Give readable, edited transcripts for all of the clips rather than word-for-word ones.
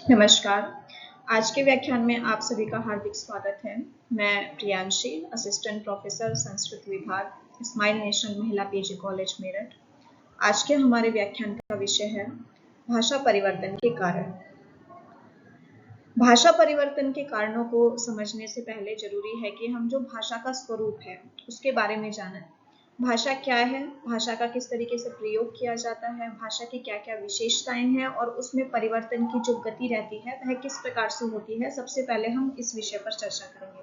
नमस्कार। आज के व्याख्यान में आप सभी का हार्दिक स्वागत है। मैं प्रियांशी, असिस्टेंट प्रोफेसर संस्कृत विभाग, स्माइल नेशनल महिला पीजी कॉलेज मेरठ। आज के हमारे व्याख्यान का विषय है भाषा परिवर्तन के कारण। भाषा परिवर्तन के कारणों को समझने से पहले जरूरी है कि हम जो भाषा का स्वरूप है उसके बारे में जानें। भाषा क्या है, भाषा का किस तरीके से प्रयोग किया जाता है, भाषा की क्या क्या विशेषताएं हैं और उसमें परिवर्तन की जो गति रहती है वह किस प्रकार से होती है। सबसे पहले हम इस विषय पर चर्चा करेंगे।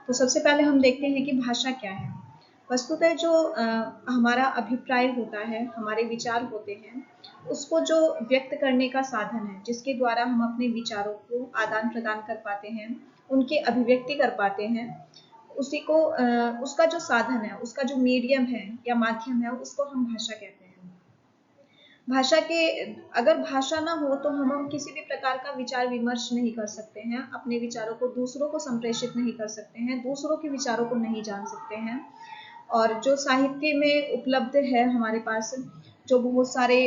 तो सबसे पहले हम देखते हैं कि भाषा क्या है। वस्तुतः जो हमारा अभिप्राय होता है, हमारे विचार होते हैं, उसको जो व्यक्त करने का साधन है, जिसके द्वारा हम अपने विचारों को आदान प्रदान कर पाते हैं, उनकी अभिव्यक्ति कर पाते हैं, उसी को उसका जो साधन है, उसका जो मीडियम है या माध्यम है, उसको हम भाषा कहते हैं। भाषा के अगर भाषा ना हो तो हम किसी भी प्रकार का विचार विमर्श नहीं कर सकते हैं, अपने विचारों को दूसरों को संप्रेषित नहीं कर सकते हैं, दूसरों के विचारों को नहीं जान सकते हैं। और जो साहित्य में उपलब्ध है हमारे पास, जो बहुत सारे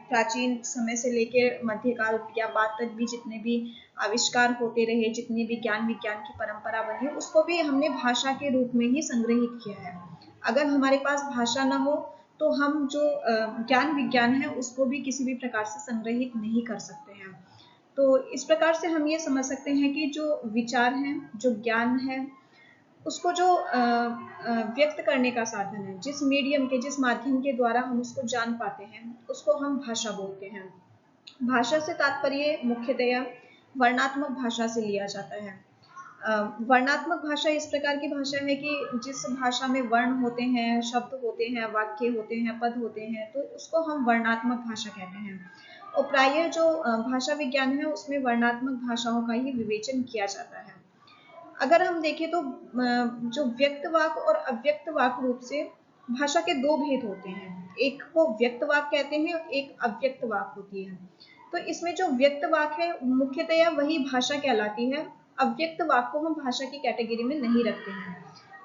प्राचीन समय से लेकर मध्यकाल या बाद तक भी जितने भी आविष्कार होते रहे, जितनी भी ज्ञान विज्ञान की परंपरा बनी, उसको भी हमने भाषा के रूप में ही संग्रहित किया है। अगर हमारे पास भाषा ना हो तो हम जो ज्ञान विज्ञान है उसको भी किसी भी प्रकार से संग्रहित नहीं कर सकते हैं। तो इस प्रकार से हम ये समझ सकते हैं कि जो विचार हैं, जो ज्ञान है, उसको जो व्यक्त करने का साधन है, जिस मीडियम के, जिस माध्यम के द्वारा हम उसको जान पाते हैं, उसको हम भाषा बोलते हैं। भाषा से तात्पर्य मुख्यतया वर्णात्मक भाषा से लिया जाता है। वर्णात्मक भाषा इस प्रकार की भाषा है कि जिस भाषा में वर्ण होते हैं, शब्द होते हैं, वाक्य होते हैं, पद होते हैं, तो उसको हम वर्णात्मक भाषा कहते हैं। और प्रायः जो भाषा विज्ञान है उसमें वर्णात्मक भाषाओं का ही विवेचन किया जाता है। अगर हम देखें तो जो व्यक्त वाक और अव्यक्त वाक रूप से भाषा के दो भेद होते हैं। एक को व्यक्त वाक कहते हैं, एक अव्यक्त वाक होती है। तो इसमें जो व्यक्त वाक है मुख्यतया वही भाषा कहलाती है। अव्यक्त वाक को हम भाषा की कैटेगरी में नहीं रखते हैं।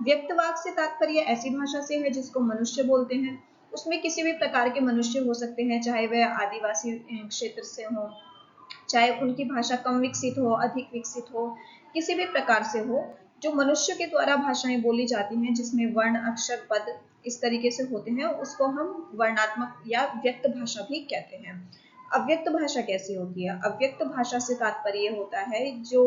व्यक्त वाक से तात्पर्य ऐसी भाषा से है जिसको मनुष्य बोलते हैं। उसमें किसी भी प्रकार के मनुष्य हो सकते हैं, चाहे वह आदिवासी क्षेत्र से हो, चाहे उनकी भाषा कम विकसित हो, अधिक विकसित हो, किसी भी प्रकार से हो। जो मनुष्य के द्वारा भाषाएं बोली जाती हैं, जिसमें वर्ण, अक्षर, पद इस तरीके से होते हैं, उसको हम वर्णात्मक या व्यक्त भाषा भी कहते हैं। अव्यक्त भाषा कैसी होती है? अव्यक्त भाषा से तात्पर्य होता है जो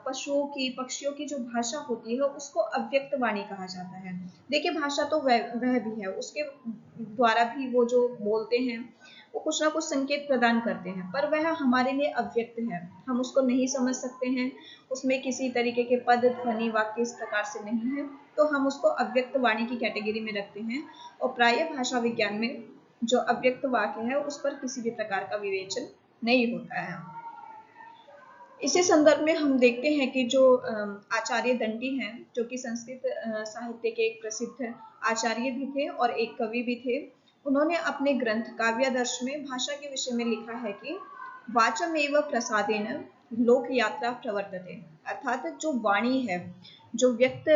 पशुओं की, पक्षियों की जो भाषा होती है उसको अव्यक्त वाणी कहा जाता है। देखिए, भाषा तो वह भी है, उसके द्वारा भी वो जो बोलते हैं वो कुछ ना कुछ संकेत प्रदान करते हैं, पर वह हमारे लिए अव्यक्त है, हम उसको नहीं समझ सकते हैं, उसमें किसी तरीके के पद, ध्वनि, वाक्य इस प्रकार से नहीं है, तो हम उसको अव्यक्त वाणी की कैटेगरी में रखते हैं। और प्रायः भाषा विज्ञान में जो अव्यक्त वाक्य है उस पर किसी भी प्रकार का विवेचन नहीं होता है। इसी संदर्भ में हम देखते हैं कि जो आचार्य दंडी हैं, जो कि संस्कृत साहित्य के एक प्रसिद्ध आचार्य भी थे और एक कवि भी थे, उन्होंने अपने ग्रंथ काव्यादर्श में भाषा के विषय में लिखा है कि वाचमेव प्रसादेन लोक यात्रा प्रवर्तते। अर्थात जो वाणी है, जो व्यक्त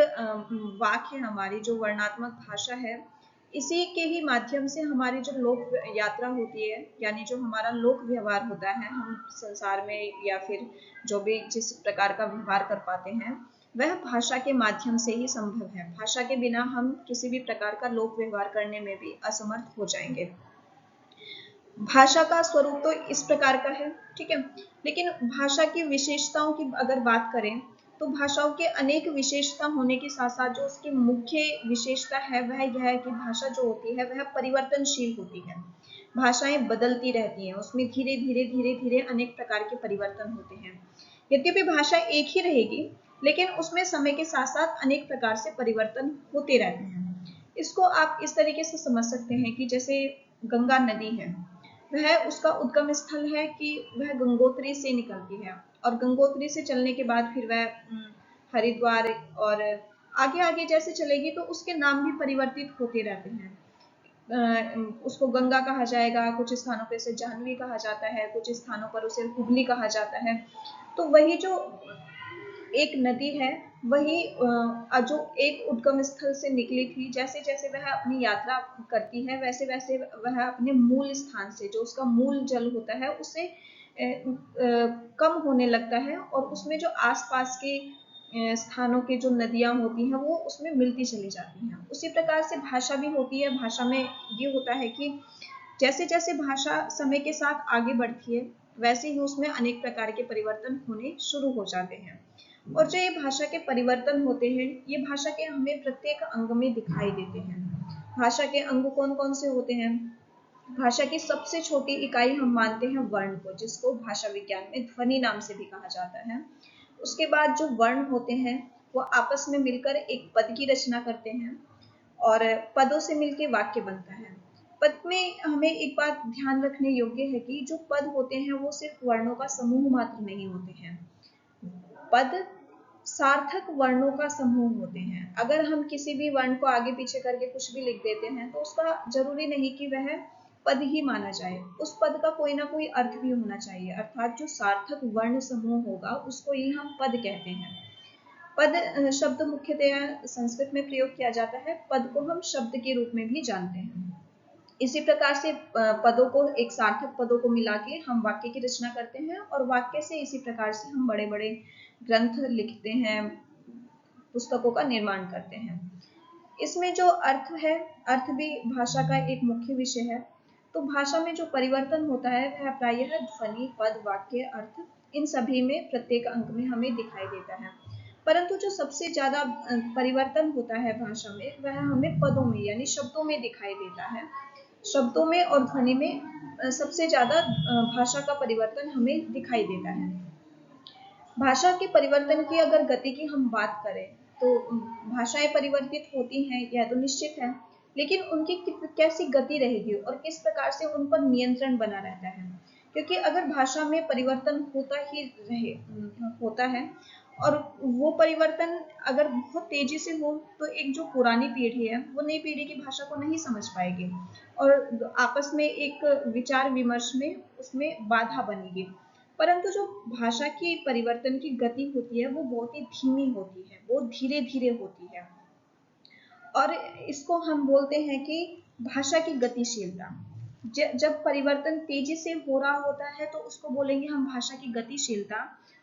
वाक्य है, हमारी जो वर्णात्मक भाषा है, इसी के ही माध्यम से हमारी जो लोक यात्रा होती है, यानी जो हमारा लोक व्यवहार होता है, हम संसार में या फिर जो भी जिस प्रकार का व्यवहार कर पाते हैं, वह भाषा के माध्यम से ही संभव है। भाषा के बिना हम किसी भी प्रकार का लोक व्यवहार करने में भी असमर्थ हो जाएंगे। भाषा का स्वरूप तो इस प्रकार का है, ठीक है। लेकिन भाषा की विशेषताओं की अगर बात करें तो भाषाओं के अनेक विशेषता होने के साथ साथ जो उसकी मुख्य विशेषता है वह यह है कि भाषा जो होती है वह परिवर्तनशील होती है। भाषाएं बदलती रहती हैं, उसमें धीरे धीरे धीरे धीरे अनेक प्रकार के परिवर्तन होते हैं। यद्यपि भाषा एक ही रहेगी, लेकिन उसमें समय के साथ साथ अनेक प्रकार से परिवर्तन होते रहते हैं। इसको आप इस तरीके से समझ सकते हैं कि जैसे गंगा नदी है, वह उसका उद्गम स्थल है कि वह गंगोत्री से निकलती है और गंगोत्री से चलने के बाद फिर वह हरिद्वार और आगे आगे जैसे चलेगी तो उसके नाम भी परिवर्तित होते रहते हैं। उसको गंगा कहा जाएगा, कुछ स्थानों पर उसे जाह्नवी कहा जाता है, कुछ स्थानों पर उसे हुगली कहा जाता है। तो वही जो एक नदी है, वही जो एक उद्गम स्थल से निकली थी, जैसे जैसे वह अपनी यात्रा करती है वैसे वैसे वह अपने मूल स्थान से, जो उसका मूल जल होता है, उसे कम होने लगता है और उसमें जो आसपास के स्थानों के जो नदियां होती हैं वो उसमें मिलती चली जाती हैं। उसी प्रकार से भाषा भी होती है। भाषा में ये होता है कि जैसे जैसे भाषा समय के साथ आगे बढ़ती है वैसे ही उसमें अनेक प्रकार के परिवर्तन होने शुरू हो जाते हैं। और जो ये भाषा के परिवर्तन होते हैं ये भाषा के हमें प्रत्येक अंग में दिखाई देते हैं। भाषा के अंग कौन कौन से होते हैं? भाषा की सबसे छोटी इकाई हम मानते हैं वर्ण को, जिसको भाषा विज्ञान में ध्वनि नाम से भी कहा जाता है। उसके बाद जो वर्ण होते हैं वो आपस में मिलकर एक पद की रचना करते हैं और पदों से मिलकर वाक्य बनता है। पद में हमें एक बात ध्यान रखने योग्य है कि जो पद होते हैं वो सिर्फ वर्णों का समूह मात्र नहीं होते हैं। पद सार्थक वर्णों का समूह होते हैं। अगर हम किसी भी वर्ण को आगे पीछे करके कुछ भी लिख देते हैं तो उसका जरूरी नहीं कि वह पद ही माना जाए, उस पद का कोई ना कोई अर्थ भी होना चाहिए। अर्थात जो सार्थक वर्ण समूह होगा उसको ही हम पद कहते हैं। पद शब्द मुख्यतया संस्कृत में प्रयोग किया जाता है। पद को हम शब्द के रूप में भी जानते हैं। इसी प्रकार से पदों को, एक सार्थक पदों को मिला के हम वाक्य की रचना करते हैं और वाक्य से इसी प्रकार से हम बड़े बड़े ग्रंथ लिखते हैं, पुस्तकों का निर्माण करते हैं। इसमें जो अर्थ है, अर्थ भी भाषा का एक मुख्य विषय है। तो भाषा में जो परिवर्तन होता है वह प्रायः ध्वनि, पद, वाक्य, अर्थ इन सभी में प्रत्येक अंक में हमें दिखाई देता है। परंतु जो सबसे ज्यादा परिवर्तन होता है भाषा में वह हमें पदों में यानी शब्दों में दिखाई देता है। शब्दों में और ध्वनि में सबसे ज्यादा भाषा का परिवर्तन हमें दिखाई देता है। भाषा के परिवर्तन की अगर गति की हम बात करें तो भाषाएं परिवर्तित होती हैं यह तो निश्चित है, लेकिन उनकी कैसी गति रहेगी और किस प्रकार से उन पर नियंत्रण बना रहता है। क्योंकि अगर भाषा में परिवर्तन होता है और वो परिवर्तन अगर बहुत तेजी से हो तो एक जो पुरानी पीढ़ी है वो नई पीढ़ी की भाषा को नहीं समझ पाएगी और आपस में एक विचार विमर्श में उसमें बाधा बनेगी। परंतु जो भाषा की परिवर्तन की गति होती है वो बहुत ही धीमी होती है, वो धीरे धीरे होती है और इसको हम बोलते हैं कि भाषा की गतिशीलता। जब परिवर्तन तेजी से हो रहा होता है तो उसको बोलेंगे हम भाषा की गतिशीलता,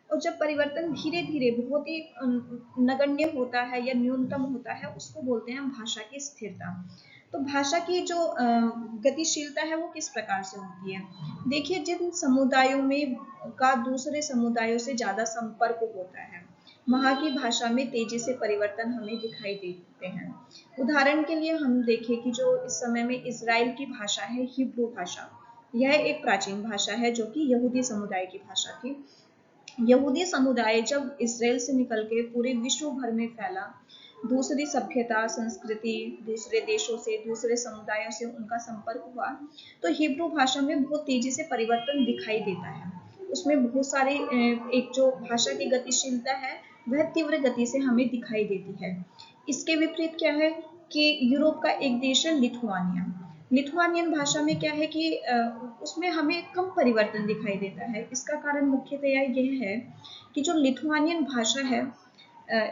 और जब परिवर्तन धीरे धीरे बहुत ही नगण्य होता है या न्यूनतम होता है उसको बोलते हैं हम भाषा की स्थिरता। तो भाषा की जो गतिशीलता है वो किस प्रकार से होती है? देखिए, जिन समुदायों में का दूसरे समुदायों से ज्यादा संपर्क होता है वहाँ की भाषा में तेजी से परिवर्तन हमें दिखाई देते हैं। उदाहरण के लिए हम देखें कि जो इस समय में इजराइल की भाषा है हिब्रू भाषा, यह एक प्राचीन भाषा है जो कि यहूदी समुदाय की भाषा थी। यहूदी समुदाय जब इजराइल से निकल के पूरे विश्व भर में फैला, दूसरी सभ्यता, संस्कृति, दूसरे देशों से, दूसरे समुदायों से उनका संपर्क हुआ तो हिब्रू भाषा में बहुत तेजी से परिवर्तन दिखाई देता है। उसमें बहुत सारे एक जो भाषा की गतिशीलता है वह तीव्र गति से हमें दिखाई देती है। इसके विपरीत क्या है कि यूरोप का एक देश है लिथुआनिया। लिथुआनियन भाषा में क्या है कि उसमें हमें कम परिवर्तन दिखाई देता है। इसका कारण मुख्यतया यह है कि जो लिथुआनियन भाषा है,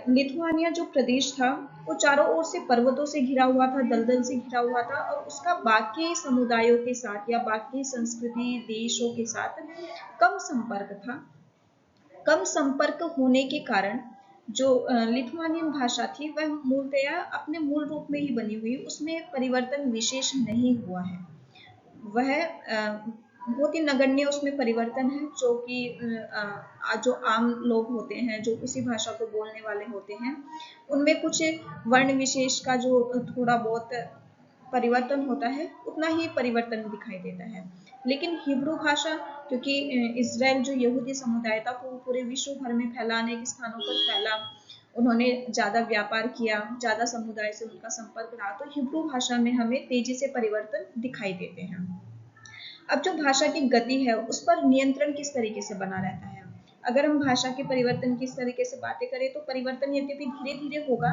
लिथुआनिया जो प्रदेश था वो चारों ओर से पर्वतों से घिरा हुआ था, दलदल से घिरा हुआ था और उसका बाकी समुदायों के साथ या बाकी संस्कृति देशों के साथ कम संपर्क था। कम संपर्क होने के कारण जो लिथुआनियन भाषा थी वह मूलतया अपने मूल रूप में ही बनी हुई, उसमें परिवर्तन विशेष नहीं हुआ है। वह बहुत ही नगण्य उसमें परिवर्तन है जो कि जो आम लोग होते हैं जो उसी भाषा को बोलने वाले होते हैं उनमें कुछ वर्ण विशेष का जो थोड़ा बहुत परिवर्तन होता है उतना ही परिवर्तन दिखाई देता है। लेकिन हिब्रू भाषा, क्योंकि इजराइल जो यहूदी समुदाय था वो पूरे विश्व भर में फैला, अनेक स्थानों पर फैला, उन्होंने ज्यादा व्यापार किया, ज्यादा समुदाय से उनका संपर्क रहा, तो हिब्रू भाषा में हमें तेजी से परिवर्तन दिखाई देते हैं। अब जो भाषा की गति है उस पर नियंत्रण किस तरीके से बना रहता है? अगर हम भाषा के परिवर्तन की इस तरीके से बातें करें तो परिवर्तन यद्यपि धीरे धीरे होगा,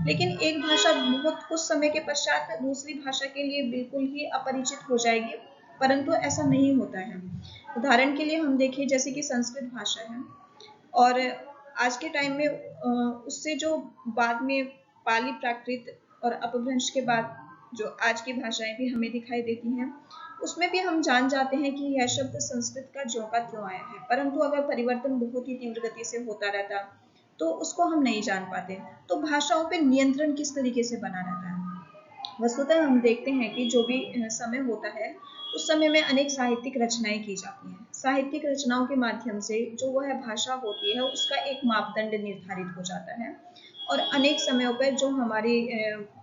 लेकिन एक भाषा बहुत कुछ समय के पश्चात दूसरी भाषा के लिए बिल्कुल ही अपरिचित हो जाएगी, परंतु ऐसा नहीं होता है। उदाहरण के लिए हम देखें जैसे कि संस्कृत भाषा है और आज के टाइम में उससे जो बाद में पाली प्राकृत और अपभ्रंश के बाद जो आज की भाषाएं भी हमें दिखाई देती हैं उसमें भी हम जान जाते हैं कि यह शब्द संस्कृत का ज्यों का त्यों आया है, परंतु अगर परिवर्तन बहुत ही तीव्र गति से होता रहता तो उसको हम नहीं जान पाते। तो भाषाओं पे नियंत्रण किस तरीके से बना रहता है? वस्तुतः हम देखते हैं कि जो भी समय होता है उस समय में अनेक साहित्यिक रचनाएं की जाती हैं। साहित्यिक रचनाओं के माध्यम से जो वह भाषा होती है उसका एक मापदंड निर्धारित हो जाता है और अनेक समयों पर जो हमारी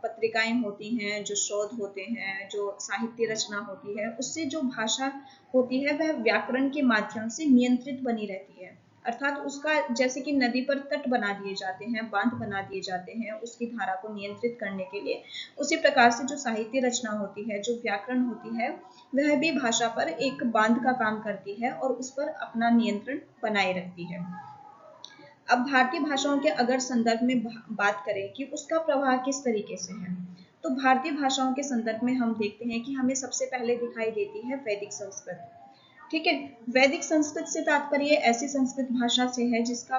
पत्रिकाएं होती हैं, जो शोध होते हैं, जो साहित्य रचना होती है, उससे जो भाषा होती है वह व्याकरण के माध्यम से नियंत्रित बनी रहती है। अर्थात उसका जैसे कि नदी पर तट बना दिए जाते हैं, बांध बना दिए जाते हैं उसकी धारा को नियंत्रित करने के लिए, उसी प्रकार से जो साहित्य रचना होती है, जो व्याकरण होती है, वह भी भाषा पर एक बांध का काम करती है और उस पर अपना नियंत्रण बनाए रखती है। अब भारतीय भाषाओं के अगर संदर्भ में बात करें कि उसका प्रवाह किस तरीके से है, तो भारतीय भाषाओं के संदर्भ में हम देखते हैं कि हमें सबसे पहले दिखाई देती है वैदिक संस्कृत। ठीक है, वैदिक संस्कृत से तात्पर्य ऐसी संस्कृत भाषा से है जिसका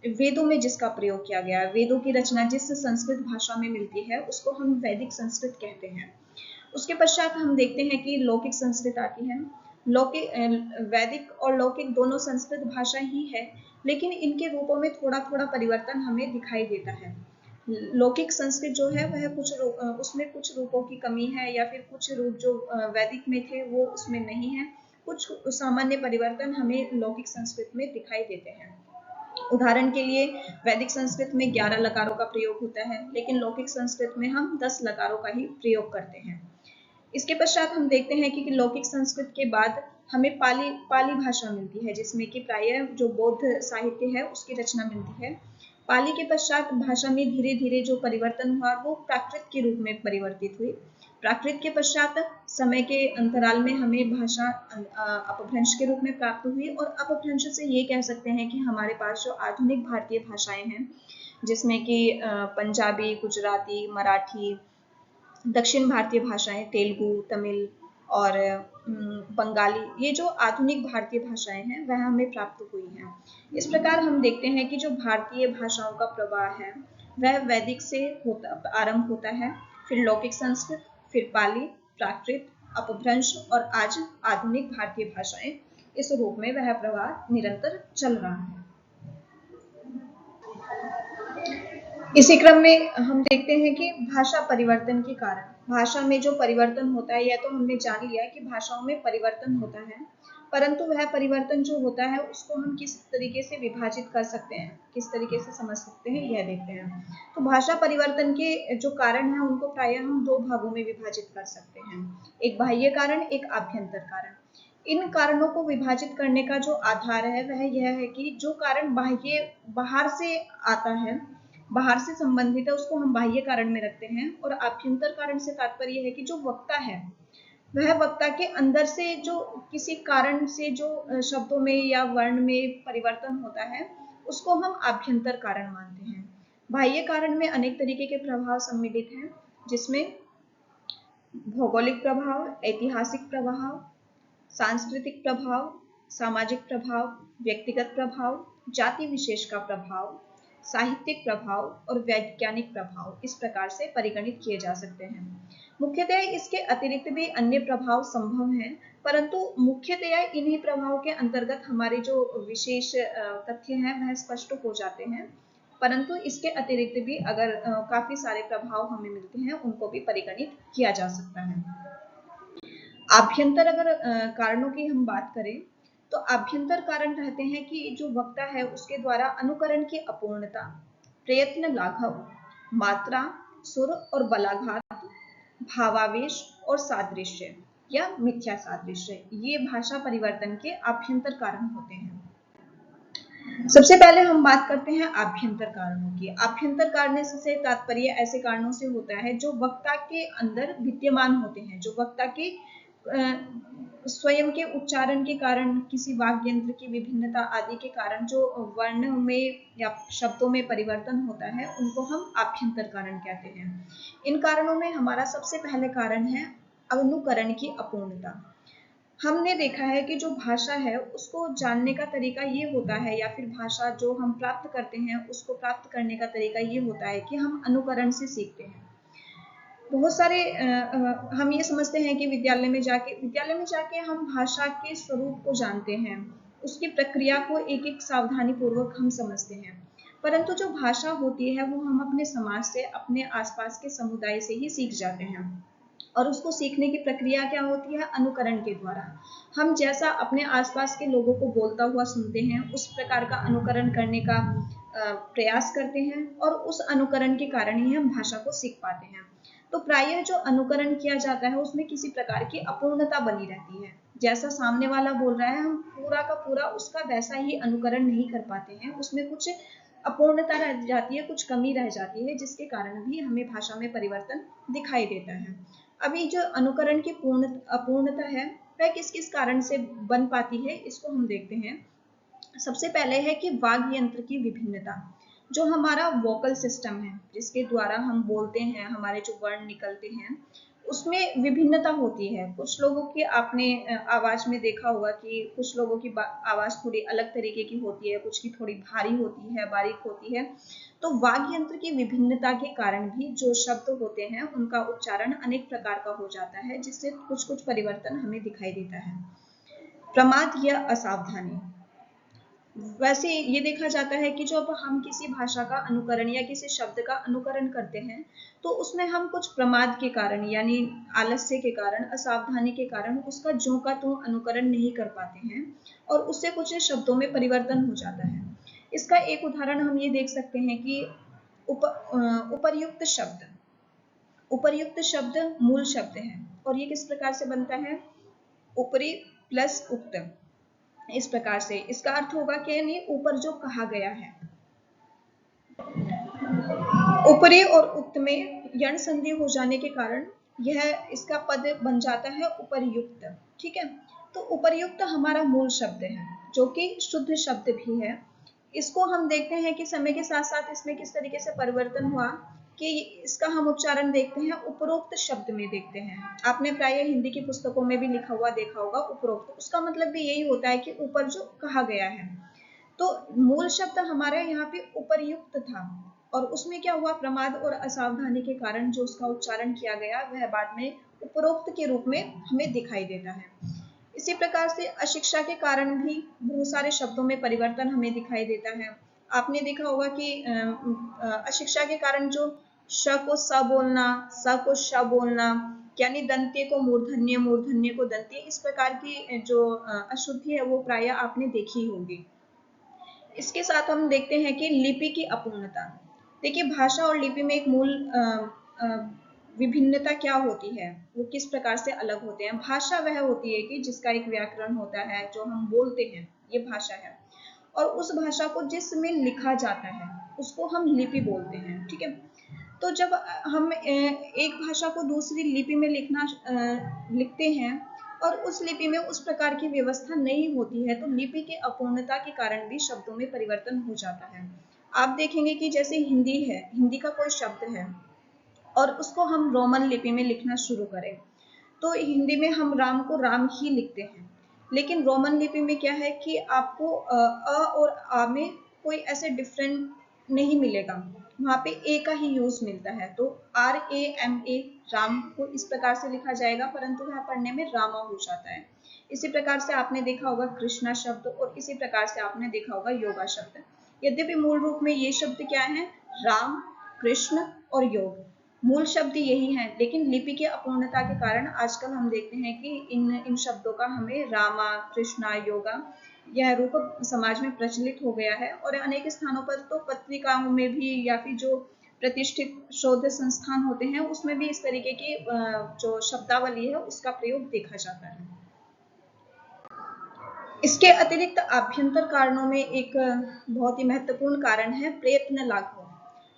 वेदों में जिसका प्रयोग किया गया है, वेदों की रचना जिस संस्कृत भाषा में मिलती है उसको हम वैदिक संस्कृत कहते हैं। उसके पश्चात हम देखते हैं कि लौकिक संस्कृत आती है। लौकिक वैदिक और लौकिक दोनों संस्कृत भाषा ही है, लेकिन इनके रूपों में थोड़ा थोड़ा परिवर्तन हमें दिखाई देता है। लौकिक संस्कृत जो है वह उसमें कुछ रूपों की कमी है या फिर कुछ रूप जो वैदिक में थे वो उसमें नहीं है। कुछ सामान्य परिवर्तन हमें लौकिक संस्कृत में दिखाई देते हैं। उदाहरण के लिए वैदिक संस्कृत में 11 लकारों का प्रयोग होता है, लेकिन लौकिक संस्कृत में हम 10 लकारों का ही प्रयोग करते हैं। इसके पश्चात हम देखते हैं कि लौकिक संस्कृत के बाद हमें पाली भाषा मिलती है, जिसमें कि प्रायः जो बौद्ध साहित्य है उसकी रचना मिलती है। पाली के पश्चात भाषा में धीरे धीरे जो परिवर्तन हुआ वो प्राकृत के रूप में परिवर्तित हुई। प्राकृत के पश्चात समय के अंतराल में हमें भाषा अपभ्रंश के रूप में प्राप्त हुई और अपभ्रंश से ये कह सकते हैं कि हमारे पास जो आधुनिक भारतीय भाषाएं हैं, जिसमें कि पंजाबी, गुजराती, मराठी, दक्षिण भारतीय भाषाएं तेलुगु, तमिल और बंगाली, ये जो आधुनिक भारतीय भाषाएं हैं वह हमें प्राप्त हुई हैं। इस प्रकार हम देखते हैं कि जो भारतीय भाषाओं का प्रवाह है वह वैदिक से आरंभ होता है, फिर लौकिक संस्कृत, फिर पाली, प्राकृत, अपभ्रंश और आज आधुनिक भारतीय भाषाएं, इस रूप में वह प्रवाह निरंतर चल रहा है। इसी क्रम में हम देखते हैं कि भाषा परिवर्तन के कारण, भाषा में जो परिवर्तन होता है, यह तो हमने जान लिया कि भाषाओं में परिवर्तन होता है, परंतु वह परिवर्तन जो होता है उसको हम किस तरीके से विभाजित कर सकते हैं, किस तरीके से समझ सकते हैं, यह देखते हैं। तो भाषा परिवर्तन के जो कारण हैं उनको प्रायः हम दो भागों में विभाजित कर सकते हैं, एक बाह्य कारण, एक आभ्यंतर कारण। इन कारणों को विभाजित करने का जो आधार है वह यह है कि जो कारण बाहर से आता है, बाहर से संबंधित है, उसको हम बाह्य कारण में रखते हैं, और आभ्यंतर कारण से तात्पर्य है कि जो वक्ता है वह वक्ता के अंदर से जो किसी कारण से जो शब्दों में या वर्ण में परिवर्तन होता है उसको हम आभ्यंतर कारण मानते हैं। बाह्य कारण में अनेक तरीके के प्रभाव सम्मिलित हैं, जिसमें भौगोलिक प्रभाव, ऐतिहासिक प्रभाव, सांस्कृतिक प्रभाव, सामाजिक प्रभाव, व्यक्तिगत प्रभाव, जाति विशेष का प्रभाव, साहित्यिक प्रभाव और वैज्ञानिक प्रभाव इस प्रकार से परिगणित किए जा सकते हैं। मुख्यतः इसके अतिरिक्त भी अन्य प्रभाव संभव हैं, परंतु मुख्यतया इन्हीं प्रभाव के अंतर्गत हमारे जो विशेष तथ्य हैं वह स्पष्ट हो जाते हैं, परंतु इसके अतिरिक्त भी अगर काफी सारे प्रभाव हमें मिलते हैं उनको भी परिगणित किया जा सकता है। आभ्यंतर अगर कारणों की हम बात करें तो आभ्यंतर कारण रहते हैं कि जो वक्ता है उसके द्वारा अनुकरण की अपूर्णता, प्रयत्न लाघव, मात्रा, सुर और बलाघात, भावावेश और सादृश्य या मिथ्या सादृश्य, ये भाषा परिवर्तन के आभ्यंतर कारण होते हैं। सबसे पहले हम बात करते हैं आभ्यंतर कारणों की। आभ्यंतर कारण से तात्पर्य ऐसे कारणों से होता है जो वक्ता के अंदर विद्यमान होते हैं, जो वक्ता के स्वयं के उच्चारण के कारण, किसी वाक्य यंत्र की विभिन्नता आदि के कारण जो वर्ण में या शब्दों में परिवर्तन होता है उनको हम आभ्यंतर कारण कहते हैं। इन कारणों में हमारा सबसे पहले कारण है अनुकरण की अपूर्णता। हमने देखा है कि जो भाषा है उसको जानने का तरीका ये होता है, या फिर भाषा जो हम प्राप्त करते हैं उसको प्राप्त करने का तरीका ये होता है कि हम अनुकरण से सीखते हैं। बहुत सारे हम ये समझते हैं कि विद्यालय में जाके हम भाषा के स्वरूप को जानते हैं, उसकी प्रक्रिया को एक एक सावधानी पूर्वक हम समझते हैं, परंतु जो भाषा होती है वो हम अपने समाज से, अपने आसपास के समुदाय से ही सीख जाते हैं। और उसको सीखने की प्रक्रिया क्या होती है? अनुकरण के द्वारा। हम जैसा अपने आसपास के लोगों को बोलता हुआ सुनते हैं, उस प्रकार का अनुकरण करने का प्रयास करते हैं, और उस अनुकरण के कारण ही हम भाषा को सीख पाते हैं। तो प्रायः जो अनुकरण किया जाता है उसमें किसी प्रकार की अपूर्णता बनी रहती है। जैसा सामने वाला बोल रहा है, हम पूरा का पूरा उसका वैसा ही अनुकरण नहीं कर पाते हैं, उसमें कुछ अपूर्णता रह जाती है, कुछ कमी रह जाती है, जिसके कारण भी हमें भाषा में परिवर्तन दिखाई देता है। अभी जो अनुकरण की अपूर्णता है वह किस किस कारण से बन पाती है, इसको हम देखते हैं। सबसे पहले है कि वाग् यंत्र की विभिन्नता। जो हमारा वोकल सिस्टम है, जिसके द्वारा हम बोलते हैं, हमारे जो वर्ण निकलते हैं, उसमें विभिन्नता होती है। कुछ लोगों की आपने आवाज में देखा होगा कि कुछ लोगों की आवाज थोड़ी अलग तरीके की होती है, कुछ की थोड़ी भारी होती है, बारीक होती है। तो वाग् यंत्र की विभिन्नता के कारण भी जो शब्द होते हैं उनका उच्चारण अनेक प्रकार का हो जाता है, जिससे कुछ कुछ परिवर्तन हमें दिखाई देता है। प्रमाद या असावधानी। वैसे ये देखा जाता है कि जब हम किसी भाषा का अनुकरण या किसी शब्द का अनुकरण करते हैं, तो उसमें हम कुछ प्रमाद के कारण, यानी आलस्य के कारण, असावधानी के कारण उसका ज्यों का त्यों अनुकरण नहीं कर पाते हैं, और उससे कुछ शब्दों में परिवर्तन हो जाता है। इसका एक उदाहरण हम ये देख सकते हैं कि उपर्युक्त शब्द। उपर्युक्त शब्द मूल शब्द है, और ये किस प्रकार से बनता है? उपरि प्लस उक्त। इस प्रकार से इसका अर्थ होगा कि नहीं, ऊपर जो कहा गया है। उपरि और उक्त में यण संधि हो जाने के कारण यह इसका पद बन जाता है उपर्युक्त। ठीक है, तो उपर्युक्त हमारा मूल शब्द है, जो कि शुद्ध शब्द भी है। इसको हम देखते हैं कि समय के साथ साथ इसमें किस तरीके से परिवर्तन हुआ, कि इसका हम उच्चारण देखते हैं उपरोक्त शब्द में देखते हैं। आपने प्रायः हिंदी की पुस्तकों में भी लिखा हुआ देखा होगा उपरोक्त, उसका मतलब भी यही होता है कि ऊपर जो कहा गया है। तो मूल शब्द हमारे यहाँ पे उपर्युक्त था, और उसमें क्या हुआ, प्रमाद और असावधानी के कारण जो उसका उच्चारण किया गया वह बाद में उपरोक्त के रूप में हमें दिखाई देता है। इसी प्रकार से अशिक्षा के कारण भी बहुत सारे शब्दों में परिवर्तन हमें दिखाई देता है। आपने देखा होगा कि अशिक्षा के कारण जो श को स बोलना, स को श बोलना, यानी दंत्य को मूर्धन्य, मूर्धन्य को दंत्य, इस प्रकार की जो अशुद्धि है वो प्रायः आपने देखी होगी। इसके साथ हम देखते हैं कि लिपि की अपूर्णता। देखिए, भाषा और लिपि में एक मूल विभिन्नता क्या होती है, वो किस प्रकार से अलग होते हैं। भाषा वह होती है कि जिसका एक व्याकरण होता है, जो हम बोलते हैं, ये भाषा है। और उस भाषा को जिसमें लिखा जाता है उसको हम लिपि बोलते हैं। ठीक है, तो जब हम एक भाषा को दूसरी लिपि में लिखते हैं, और उस लिपि में उस प्रकार की व्यवस्था नहीं होती है, तो लिपि की अपूर्णता के कारण भी शब्दों में परिवर्तन हो जाता है। आप देखेंगे कि जैसे हिंदी है, हिंदी का कोई शब्द है और उसको हम रोमन लिपि में लिखना शुरू करें, तो हिंदी में हम राम को राम ही लिखते हैं, लेकिन रोमन लिपि में क्या है कि आपको अ और आ में कोई ऐसे डिफरेंट नहीं मिलेगा, वहां पे ए का ही यूज मिलता है। तो RAMA, राम को इस प्रकार से लिखा जाएगा, परंतु वह पढ़ने में रामा हो जाता है। इसी प्रकार से आपने देखा होगा कृष्णा शब्द, और इसी प्रकार से आपने देखा होगा योगा शब्द। यद्यपि मूल रूप में ये शब्द क्या है, राम, कृष्ण और योग, मूल शब्द यही है, लेकिन लिपि की अपूर्णता के कारण आजकल हम देखते हैं कि इन शब्दों का हमें रामा, कृष्णा, योगा यह रूप समाज में प्रचलित हो गया है। और अनेक स्थानों पर तो पत्रिकाओं में भी, या फिर जो प्रतिष्ठित शोध संस्थान होते हैं उसमें भी इस तरीके की जो शब्दावली है उसका प्रयोग देखा जाता है। इसके अतिरिक्त आभ्यंतर कारणों में एक बहुत ही महत्वपूर्ण कारण है प्रयत्न लाघव।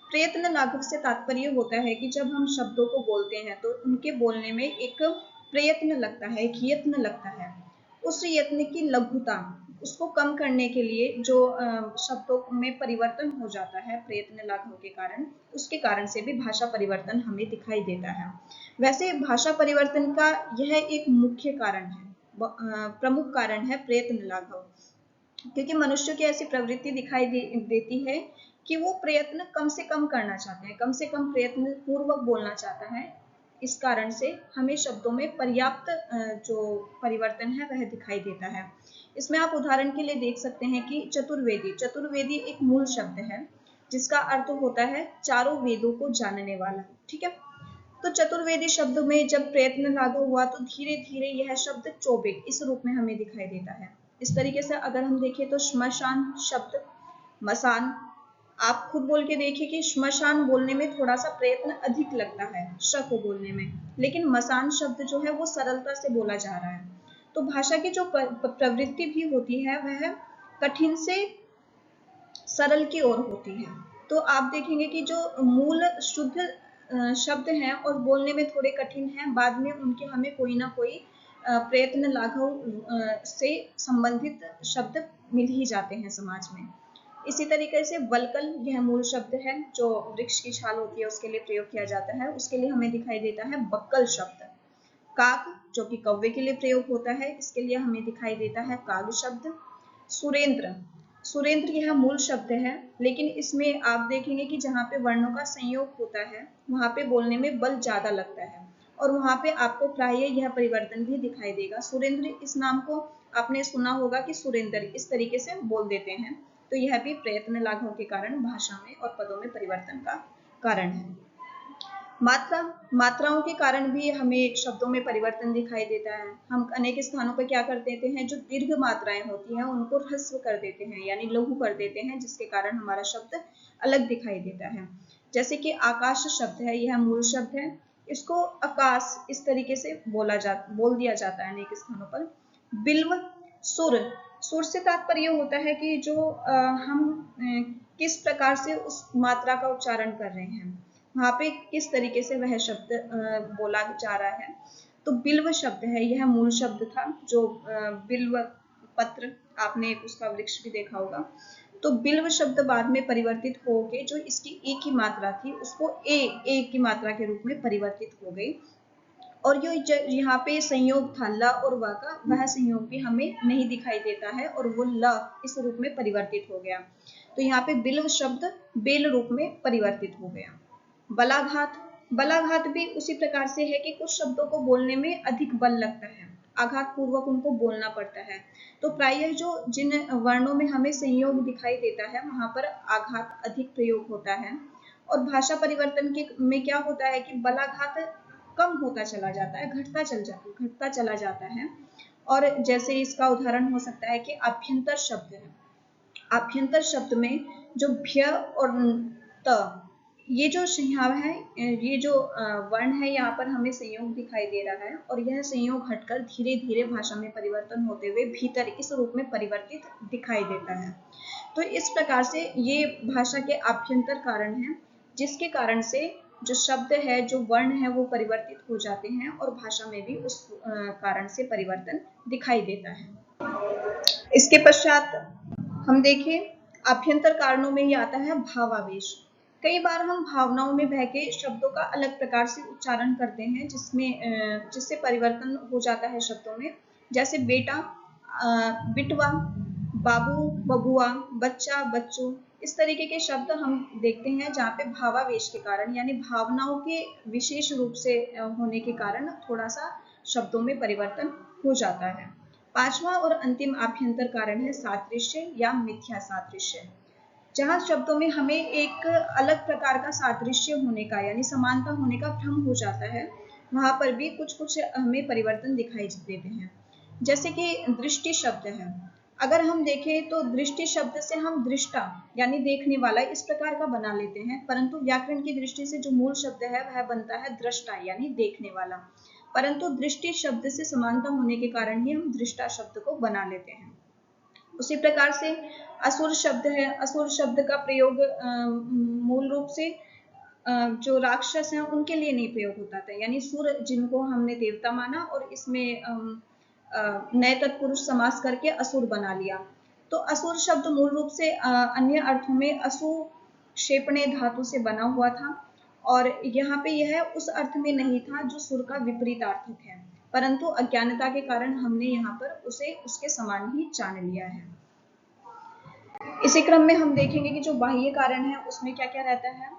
प्रयत्न लाघव से तात्पर्य होता है कि जब हम शब्दों को बोलते हैं तो उनके बोलने में एक प्रयत्न लगता है, एक यत्न लगता है। उस यत्न की लघुता, उसको कम करने के लिए जो शब्दों में परिवर्तन हो जाता है प्रयत्न लाघव के कारण, उसके कारण से भी भाषा परिवर्तन हमें दिखाई देता है। वैसे भाषा परिवर्तन का यह एक मुख्य कारण है, प्रमुख कारण है प्रयत्न लाघव, क्योंकि मनुष्य की ऐसी प्रवृत्ति दिखाई देती है कि वो प्रयत्न कम से कम करना चाहते हैं, कम से कम प्रयत्न पूर्वक बोलना चाहता है, इस कारण से हमें शब्दों में पर्याप्त जो परिवर्तन है वह दिखाई देता है। इसमें आप उदाहरण के लिए देख सकते हैं कि चतुर्वेदी, चतुर्वेदी एक मूल शब्द है जिसका अर्थ होता है चारों वेदों को जानने वाला। ठीक है, तो चतुर्वेदी शब्द में जब प्रयत्न लागू हुआ तो धीरे धीरे यह शब्द चौबेक इस रूप में हमें दिखाई देता है। इस तरीके से अगर हम देखें तो श्मशान शब्द, मसान, आप खुद बोल के देखिए कि श्मशान बोलने में थोड़ा सा प्रयत्न अधिक लगता है श को बोलने में, लेकिन मसान शब्द जो है वो सरलता से बोला जा रहा है। तो भाषा की जो प्रवृत्ति भी होती है वह कठिन से सरल की ओर होती है। तो आप देखेंगे कि जो मूल शुद्ध शब्द हैं और बोलने में थोड़े कठिन हैं, बाद में उनके हमें कोई ना कोई प्रयत्न लाघव से संबंधित शब्द मिल ही जाते हैं समाज में। इसी तरीके से वल्कल, यह मूल शब्द है जो वृक्ष की छाल होती है उसके लिए प्रयोग किया जाता है, उसके लिए हमें दिखाई देता है बक्कल शब्द। काक, जो कि कौवे के लिए प्रयोग होता है, इसके लिए हमें दिखाई देता है काग शब्द। सुरेंद्र, सुरेंद्र यह मूल शब्द है, लेकिन इसमें आप देखेंगे कि जहाँ पे वर्णों का संयोग होता है वहां पे बोलने में बल ज्यादा लगता है और वहां पे आपको प्राय यह परिवर्तन भी दिखाई देगा। सुरेंद्र, इस नाम को आपने सुना होगा कि सुरेंद्र इस तरीके से बोल देते हैं, तो यह भी प्रयत्न लाघव के कारण भाषा में और पदों में परिवर्तन का कारण है। मात्रा, मात्राओं के कारण भी हमें शब्दों में परिवर्तन दिखाई देता है। हम अनेक स्थानों पर क्या कर देते हैं, जो दीर्घ मात्राएं होती हैं उनको ह्रस्व कर देते हैं यानी लघु कर देते हैं, जिसके कारण हमारा शब्द अलग दिखाई देता है। जैसे कि आकाश शब्द है, यह मूल शब्द है, इसको आकाश इस तरीके से बोल दिया जाता है अनेक स्थानों पर। बिल्व, सुर, सुर से तात्पर्य होता है कि जो हम किस प्रकार से उस मात्रा का उच्चारण कर रहे हैं, वहां पे किस तरीके से वह शब्द बोला जा रहा है। तो बिल्व शब्द है, यह मूल शब्द था, जो बिल्व पत्र, आपने उसका वृक्ष भी देखा होगा। तो बिल्व शब्द बाद में परिवर्तित होके जो इसकी ए की मात्रा थी उसको ए की मात्रा के रूप में परिवर्तित हो गई, और जो यहाँ पे संयोग था ल और व का, वह संयोग भी हमें नहीं दिखाई देता है और वो ल इस रूप में परिवर्तित हो गया। तो यहाँ पे बिल्व शब्द बेल रूप में परिवर्तित हो गया। बलाघात, बलाघात भी उसी प्रकार से है कि कुछ शब्दों को बोलने में अधिक बल लगता है, आघात पूर्वक उनको बोलना पड़ता है। तो प्रायः जो जिन वर्णों में हमें संयोग दिखाई देता है वहां पर आघात अधिक प्रयोग होता है, और भाषा परिवर्तन के में क्या होता है कि बलाघात कम होता चला जाता है, घटता चला जाता है। और जैसे इसका उदाहरण हो सकता है कि आभ्यंतर शब्द है, आभ्यंतर शब्द में जो भ्य और त, ये जो यहाँ है, ये जो वर्ण है, यहाँ पर हमें संयोग दिखाई दे रहा है और यह संयोग हटकर धीरे धीरे भाषा में परिवर्तन होते हुए भीतर इस रूप में परिवर्तित दिखाई देता है। तो इस प्रकार से ये भाषा के आभ्यंतर कारण हैं, जिसके कारण से जो शब्द है, जो वर्ण है, वो परिवर्तित हो जाते हैं और भाषा में भी उस कारण से परिवर्तन दिखाई देता है। इसके पश्चात हम देखें आभ्यंतर कारणों में ही आता है भावावेश। कई बार हम भावनाओं में बह के शब्दों का अलग प्रकार से उच्चारण करते हैं, जिससे परिवर्तन हो जाता है शब्दों में। जैसे बेटा, बिटवा, बाबू, बबुआ, बच्चा, बच्चों, इस तरीके के शब्द हम देखते हैं जहाँ पे भावावेश के कारण यानी भावनाओं के विशेष रूप से होने के कारण थोड़ा सा शब्दों में परिवर्तन हो जाता है। पांचवा और अंतिम आभ्यंतर कारण है सादृश्य या मिथ्या सादृश्य। जहाँ शब्दों में हमें एक अलग प्रकार का सादृश्य होने का यानी समानता होने का भ्रम हो जाता है, वहां पर भी कुछ कुछ हमें परिवर्तन दिखाई देते हैं। जैसे कि दृष्टि शब्द है, अगर हम देखें तो दृष्टि शब्द से हम दृष्टा यानी देखने वाला इस प्रकार का बना लेते हैं, परंतु व्याकरण की दृष्टि से जो मूल शब्द है वह बनता है दृष्टा यानी देखने वाला, परंतु दृष्टि शब्द से समानता होने के कारण ही हम दृष्टा शब्द को बना लेते हैं। उसी प्रकार से असुर शब्द है, असुर शब्द का प्रयोग मूल रूप से जो राक्षस हैं उनके लिए नहीं प्रयोग होता था, यानी सुर जिनको हमने देवता माना और इसमें नए तत्पुरुष समास करके असुर बना लिया। तो असुर शब्द मूल रूप से अन्य अर्थों में असु क्षेपणे धातु से बना हुआ था, और यहाँ पे यह उस अर्थ में नहीं था जो सुर का विपरीतार्थक है, परंतु अज्ञानता के कारण हमने यहाँ पर उसे उसके समान ही जान लिया है। इसी क्रम में हम देखेंगे कि जो बाह्य कारण है उसमें क्या क्या रहता है।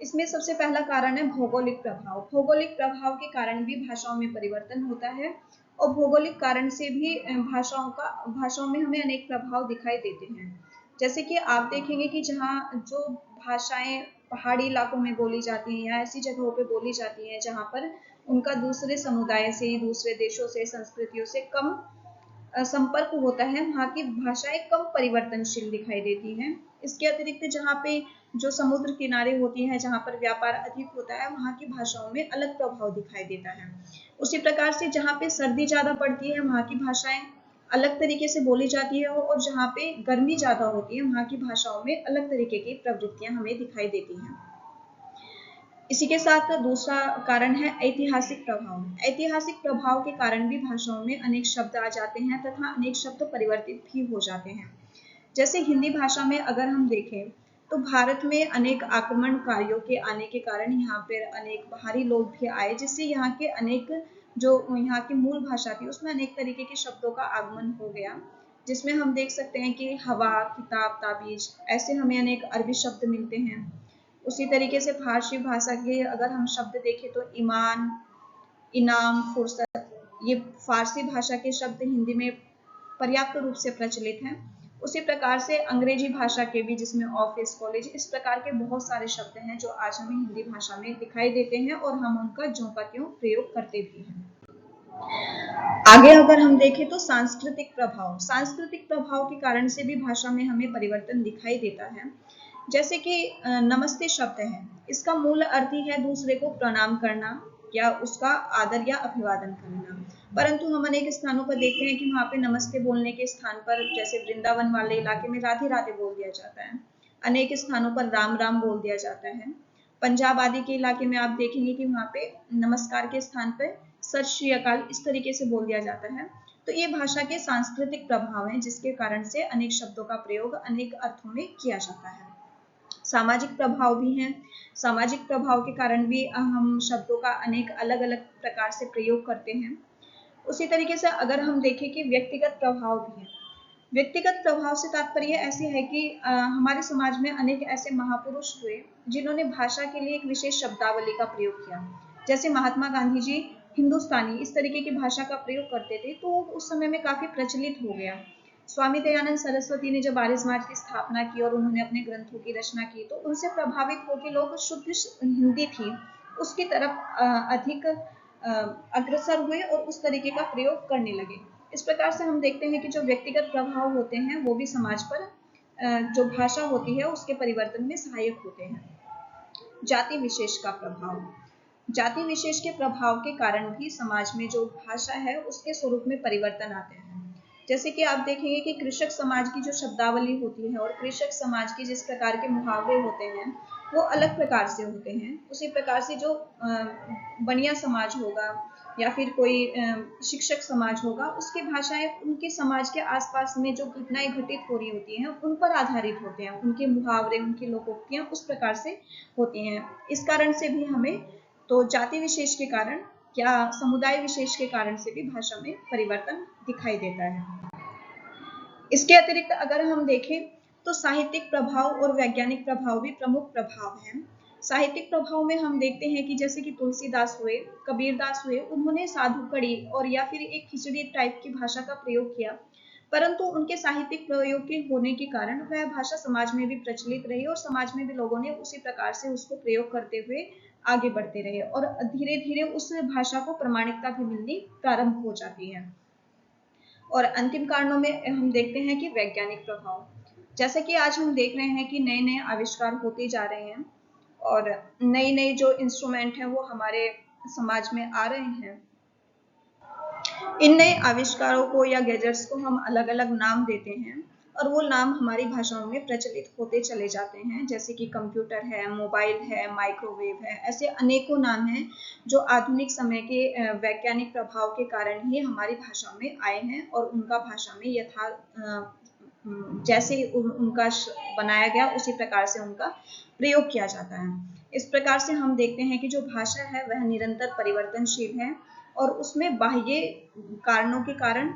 इसमें सबसे पहला कारण है भौगोलिक प्रभाव। भौगोलिक प्रभाव के कारण भी भाषाओं में परिवर्तन होता है और भौगोलिक कारण से भी भाषाओं में हमें अनेक प्रभाव दिखाई देते हैं। जैसे कि आप देखेंगे कि जहाँ जो भाषाएं पहाड़ी इलाकों में बोली जाती हैं या ऐसी जगहों पे बोली जाती हैं जहाँ पर उनका दूसरे समुदाय से, दूसरे देशों से, संस्कृतियों से कम संपर्क होता है, वहाँ की भाषाएं कम परिवर्तनशील दिखाई देती हैं। इसके अतिरिक्त जहाँ पे जो समुद्र किनारे होती हैं, जहाँ पर व्यापार अधिक होता है, वहाँ की भाषाओं में अलग प्रभाव दिखाई देता है। उसी प्रकार से जहाँ पे सर्दी ज्यादा पड़ती है, वहाँ की भाषाएं अलग तरीके से बोली जाती है और जहाँ पे गर्मी ज्यादा होती है, वहाँ की भाषाओं में अलग तरीके की प्रवृत्तियां हमें दिखाई देती हैं। इसी के साथ दूसरा कारण है ऐतिहासिक प्रभाव। ऐतिहासिक प्रभाव के कारण भी भाषाओं में अनेक शब्द आ जाते हैं तथा अनेक शब्द परिवर्तित भी हो जाते हैं। जैसे हिंदी भाषा में अगर हम देखें तो भारत में अनेक आक्रमणकारियों के आने के कारण यहाँ पर अनेक बाहरी लोग भी आए, जिससे यहाँ के अनेक जो यहाँ की मूल भाषा थी उसमें अनेक तरीके के शब्दों का आगमन हो गया, जिसमें हम देख सकते हैं कि हवा, किताब, ताबीज, ऐसे हमें अनेक अरबी शब्द मिलते हैं। उसी तरीके से फारसी भाषा के अगर हम शब्द देखें तो ईमान, इनाम, फुर्सत, ये फारसी भाषा के शब्द हिंदी में पर्याप्त रूप से प्रचलित हैं। उसी प्रकार से अंग्रेजी भाषा के भी, जिसमें ऑफिस, कॉलेज, इस प्रकार के बहुत सारे शब्द हैं जो आज हमें हिंदी भाषा में दिखाई देते हैं और हम उनका ज्यों का त्यों प्रयोग करते भी हैं। आगे अगर हम देखें तो सांस्कृतिक प्रभाव। सांस्कृतिक प्रभाव के कारण से भी भाषा में हमें परिवर्तन दिखाई देता है। जैसे कि नमस्ते शब्द है, इसका मूल अर्थ ही है दूसरे को प्रणाम करना या उसका आदर या अभिवादन करना, परंतु हम अनेक स्थानों पर देखते हैं कि वहाँ पे नमस्ते बोलने के स्थान पर, जैसे वृंदावन वाले इलाके में राधे राधे बोल दिया जाता है, अनेक स्थानों पर राम राम बोल दिया जाता है। पंजाब आदि के इलाके में आप देखेंगे कि वहाँ पे नमस्कार के स्थान पर सत श्री अकाल इस तरीके से बोल दिया जाता है। तो ये भाषा के सांस्कृतिक प्रभाव हैं, जिसके कारण से अनेक शब्दों का प्रयोग अनेक अर्थों में किया जाता है। सामाजिक प्रभाव भी हैं। सामाजिक प्रभाव के कारण भी हम शब्दों का अनेक अलग अलग प्रकार से प्रयोग करते हैं। उसी तरीके से अगर हम देखें कि व्यक्तिगत प्रभाव भी है। व्यक्तिगत प्रभाव से तात्पर्य ऐसे है कि हमारे समाज में अनेक ऐसे महापुरुष हुए जिन्होंने भाषा के लिए एक विशेष शब्दावली का प्रयोग किया। जैसे महात्मा गांधी जी हिंदुस्तानी इस तरीके की भाषा का प्रयोग करते थे, तो उस समय में काफी प्रचलित हो गया। स्वामी दयानंद सरस्वती ने जब आर्य समाज की स्थापना की और उन्होंने अपने ग्रंथों की रचना की, तो उनसे प्रभावित होकर लोग शुद्ध हिंदी थी उसकी तरफ अधिक अग्रसर हुए और उस तरीके का प्रयोग करने लगे। इस प्रकार से हम देखते हैं कि जो व्यक्तिगत प्रभाव होते हैं वो भी समाज पर जो भाषा होती है उसके परिवर्तन में सहायक होते हैं। जाति विशेष का प्रभाव। जाति विशेष के प्रभाव के कारण भी समाज में जो भाषा है उसके स्वरूप में परिवर्तन आते हैं। जैसे कि आप देखेंगे कि कृषक समाज की जो शब्दावली होती है और कृषक समाज की जिस प्रकार के मुहावरे होते हैं वो अलग प्रकार से होते हैं। उसी प्रकार से जो बनिया समाज होगा या फिर कोई शिक्षक समाज होगा, उसकी भाषाएं उनके समाज के आसपास में जो घटनाएं घटित हो रही होती हैं उन पर आधारित होते हैं। उनके मुहावरे, उनकी लोकोक्तियां उस प्रकार से होती हैं। इस कारण से भी हमें तो जाति विशेष के कारण या समुदाय विशेष के कारण से भी भाषा में परिवर्तन दिखाई देता है। इसके अतिरिक्त अगर हम देखें तो साहित्यिक प्रभाव और वैज्ञानिक प्रभाव भी प्रमुख प्रभाव हैं। साहित्यिक प्रभाव में हम देखते हैं कि जैसे कि तुलसीदास हुए, कबीरदास हुए, उन्होंने साधु कड़ी और या फिर एक खिचड़ी टाइप की भाषा का प्रयोग किया, परंतु उनके साहित्यिक प्रयोग के होने के कारण वह भाषा समाज में भी प्रचलित रही और समाज में भी लोगों ने उसी प्रकार से उसको प्रयोग करते हुए आगे बढ़ते रहे और धीरे धीरे उस भाषा को प्रमाणिकता भी मिलनी प्रारंभ हो जाती है। और अंतिम कारणों में हम देखते हैं कि वैज्ञानिक प्रभाव। जैसे कि आज हम देख रहे हैं कि नए नए आविष्कार होते जा रहे हैं और नई नई जो इंस्ट्रूमेंट हैं वो हमारे समाज में आ रहे हैं। इन नए आविष्कारों को या गैजेट्स को हम अलग अलग नाम देते हैं और वो नाम हमारी भाषाओं में प्रचलित होते चले जाते हैं। जैसे कि कंप्यूटर है, मोबाइल है, माइक्रोवेव है, ऐसे अनेकों नाम हैं जो आधुनिक समय के वैज्ञानिक प्रभाव के कारण ही हमारी भाषा में आए हैं और उनका भाषा में जैसे उनका बनाया गया उसी प्रकार से उनका प्रयोग किया जाता है। इस प्रकार से हम देखते हैं कि जो भाषा है वह निरंतर परिवर्तनशील है और उसमें बाह्य कारणों के कारण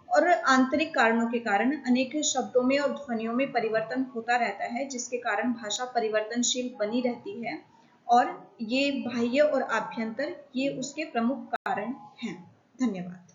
और आंतरिक कारणों के कारण अनेक शब्दों में और ध्वनियों में परिवर्तन होता रहता है, जिसके कारण भाषा परिवर्तनशील बनी रहती है और ये बाह्य और आभ्यंतर ये उसके प्रमुख कारण हैं। धन्यवाद।